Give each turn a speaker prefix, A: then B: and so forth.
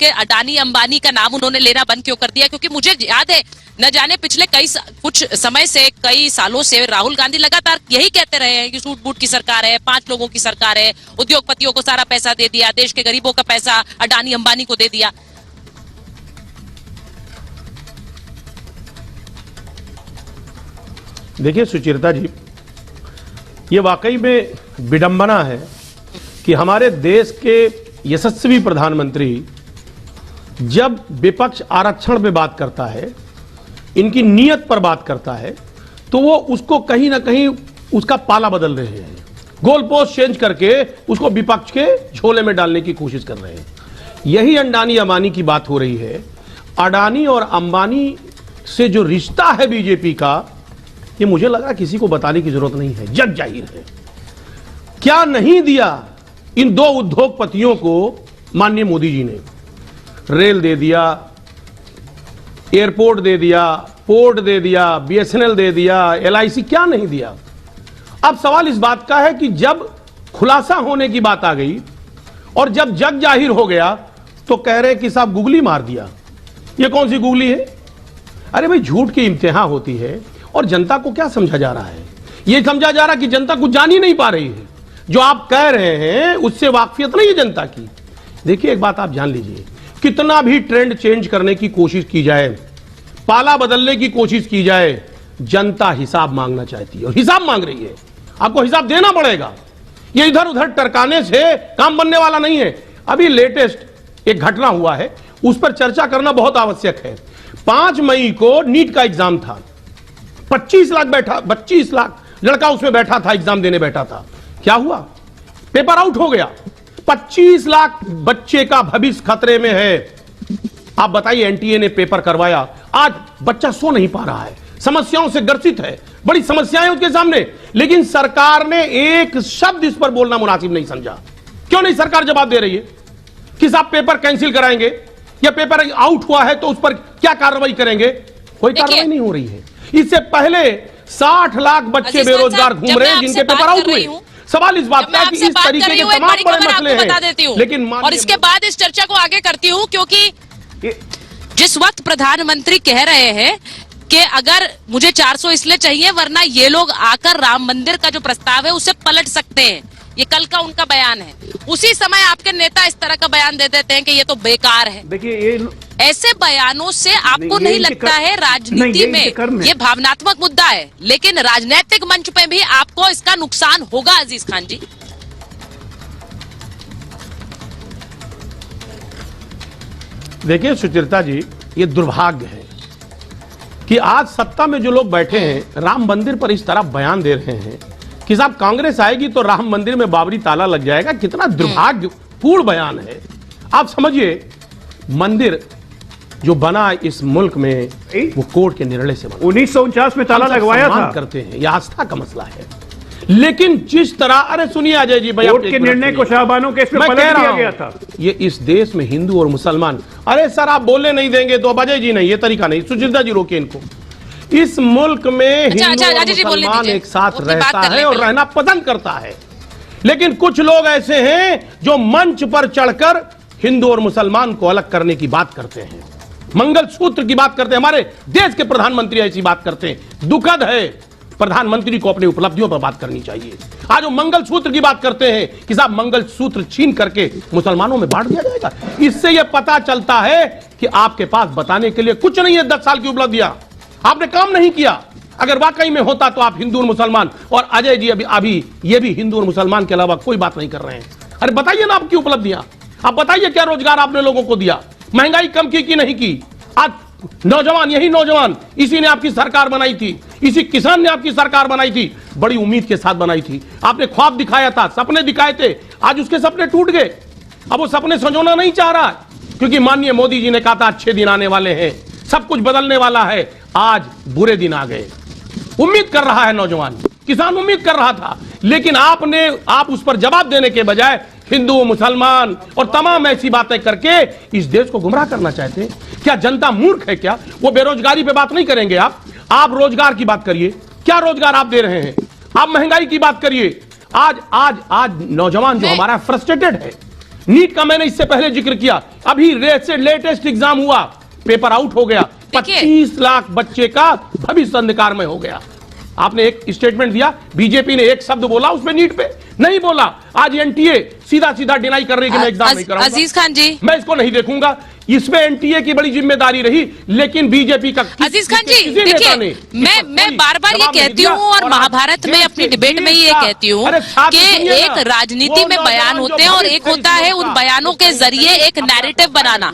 A: के अडानी अंबानी का नाम उन्होंने लेना बंद क्यों कर दिया? क्योंकि मुझे याद है, न जाने पिछले कुछ समय से, कई सालों से राहुल गांधी लगातार यही कहते रहे हैं कि सूट बूट की सरकार है, 5 लोगों की सरकार है, उद्योगपतियों को सारा पैसा दे दिया, देश के गरीबों का पैसा अडानी अंबानी को दे दिया।
B: देखिए सुचेता जी, ये वाकई में विडंबना है कि हमारे देश के यशस्वी प्रधानमंत्री जब विपक्ष आरक्षण पे बात करता है, इनकी नीयत पर बात करता है, तो वो उसको कहीं ना कहीं उसका पाला बदल रहे हैं, गोल पोस्ट चेंज करके उसको विपक्ष के झोले में डालने की कोशिश कर रहे हैं। यही अडानी अंबानी की बात हो रही है। अडानी और अंबानी से जो रिश्ता है बीजेपी का, ये मुझे लगा किसी को बताने की जरूरत नहीं है, जग जाहिर है। क्या नहीं दिया इन 2 उद्योगपतियों को माननीय मोदी जी ने? रेल दे दिया, एयरपोर्ट दे दिया, पोर्ट दे दिया, बीएसएनएल दे दिया, एलआईसी, क्या नहीं दिया? अब सवाल इस बात का है कि जब खुलासा होने की बात आ गई और जब जग जाहिर हो गया तो कह रहे कि साहब गुगली मार दिया। ये कौन सी गुगली है? अरे भाई, झूठ की इम्तिहान होती है और जनता को क्या समझा जा रहा है? यह समझा जा रहा है कि जनता कुछ जान ही नहीं पा रही है। जो आप कह रहे हैं उससे वाकफियत नहीं है जनता की। देखिए, एक बात आप जान लीजिए, कितना भी ट्रेंड चेंज करने की कोशिश की जाए, पाला बदलने की कोशिश की जाए, जनता हिसाब मांगना चाहती है और हिसाब मांग रही है। आपको हिसाब देना पड़ेगा। ये इधर उधर टरकाने से काम बनने वाला नहीं है। अभी लेटेस्ट एक घटना हुआ है, उस पर चर्चा करना बहुत आवश्यक है। 5 मई को नीट का एग्जाम था, 25 लाख लड़का उसमें बैठा था, एग्जाम देने बैठा था। क्या हुआ? पेपर आउट हो गया। 25 लाख बच्चे का भविष्य खतरे में है। आप बताइए, एनटीए ने पेपर करवाया, आज बच्चा सो नहीं पा रहा है, समस्याओं से ग्रसित है, बड़ी समस्याएं उसके सामने, लेकिन सरकार ने एक शब्द इस पर बोलना मुनासिब नहीं समझा। क्यों नहीं सरकार जवाब दे रही है कि साहब पेपर कैंसिल कराएंगे या पेपर आउट हुआ है तो उस पर क्या कार्रवाई करेंगे? कोई कार्रवाई नहीं हो रही है। इससे पहले 60 लाख बच्चे बेरोजगार घूम रहे हैं जिनके पेपर आउट हुए। सवाल इस बात का कि इस तरीके के तमाम बड़े मसले हैं, लेकिन
A: और इसके बाद इस चर्चा को आगे करती हूं, क्योंकि जिस वक्त प्रधानमंत्री कह रहे हैं कि अगर मुझे 400 इसलिए चाहिए वरना ये लोग आकर राम मंदिर का जो प्रस्ताव है उसे पलट सकते हैं, ये कल का उनका बयान है, उसी समय आपके नेता इस तरह का बयान दे देते हैं कि ये तो बेकार है।
B: देखिए,
A: ऐसे बयानों से आपको नहीं लगता है राजनीति में ये भावनात्मक मुद्दा है, लेकिन राजनीतिक मंच पे भी आपको इसका नुकसान होगा अजीज खान जी?
B: देखिए सुचेता जी, ये दुर्भाग्य है कि आज सत्ता में जो लोग बैठे हैं राम मंदिर पर इस तरह बयान दे रहे हैं कि साहब कांग्रेस आएगी तो राम मंदिर में बाबरी ताला लग जाएगा। कितना दुर्भाग्यपूर्ण बयान है। आप समझिए, मंदिर जो बना इस मुल्क में वो कोर्ट के निर्णय से बना।
C: 1949 में ताला लगवाया था।
B: करते हैं, यह आस्था का मसला है। लेकिन जिस तरह, अरे सुनिए अजय जी,
C: कोर्ट के निर्णय को शाहबानों के इसमें पलट दिया गया था।
B: ये इस देश में हिंदू और मुसलमान, अरे सर आप बोलने नहीं देंगे तो अजय जी नहीं, ये तरीका नहीं। सुचिता जी रोके इनको। इस मुल्क में हिंदू और मुसलमान एक साथ रहता है और रहना पसंद करता है, लेकिन कुछ लोग ऐसे हैं जो मंच पर चढ़कर हिंदू और मुसलमान को अलग करने की बात करते हैं, मंगलसूत्र की बात करते हैं। हमारे देश के प्रधानमंत्री ऐसी बात करते हैं। दुखद है, प्रधानमंत्री को अपनी उपलब्धियों पर बात करनी चाहिए। आज वो मंगलसूत्र की बात करते हैं कि साहब मंगलसूत्र छीन करके मुसलमानों में बांट दिया जाएगा। इससे यह पता चलता है कि आपके पास बताने के लिए कुछ नहीं है। 10 साल की उपलब्धियां आपने काम नहीं किया। अगर वाकई में होता तो आप हिंदू और मुसलमान, और अजय जी अभी ये भी हिंदू और मुसलमान के अलावा कोई बात नहीं कर रहे हैं। अरे बताइए ना आपकी उपलब्धियां, आप बताइए क्या रोजगार आपने लोगों को दिया, महंगाई कम की कि नहीं की। आज नौजवान, यही नौजवान, इसी ने आपकी सरकार बनाई थी, इसी किसान ने आपकी सरकार बनाई थी, बड़ी उम्मीद के साथ बनाई थी। आपने ख्वाब दिखाया था, सपने दिखाए थे, आज उसके सपने टूट गए। अब वो सपने संजोना नहीं चाह रहा है, क्योंकि माननीय मोदी जी ने कहा था अच्छे दिन आने वाले हैं, सब कुछ बदलने वाला है। आज बुरे दिन आ गए। उम्मीद कर रहा है नौजवान, किसान उम्मीद कर रहा था, लेकिन आप उस पर जवाब देने के बजाय हिंदू, मुसलमान और तमाम ऐसी बातें करके इस देश को गुमराह करना चाहते हैं। क्या जनता मूर्ख है क्या? वो बेरोजगारी पे बात नहीं करेंगे आप रोजगार की बात करिए। क्या रोजगार आप दे रहे हैं? आप महंगाई की बात करिए। आज नौजवान जो हमारा फ्रस्ट्रेटेड है, नीट का मैंने इससे पहले जिक्र किया, अभी लेटेस्ट एग्जाम हुआ, पेपर आउट हो गया, 25 लाख बच्चे का भविष्य अंधकार में हो गया। आपने एक स्टेटमेंट दिया, बीजेपी ने एक शब्द बोला उसमें नीट पे नहीं बोला। आज एनटीए सीधा सीधा डिनाई कर रही है कि मैं एग्जाम नहीं कराऊंगा।
A: अजीज खान जी,
B: मैं इसको नहीं देखूंगा, इसमें एनटीए की बड़ी जिम्मेदारी रही, लेकिन बीजेपी का
A: अजीज खान जी देखिए, मैं बार बार ये कहती हूँ और महाभारत में अपनी डिबेट में ये कहती हूँ कि एक राजनीति में बयान होते हैं और एक होता है उन बयानों के जरिए एक नैरेटिव बनाना।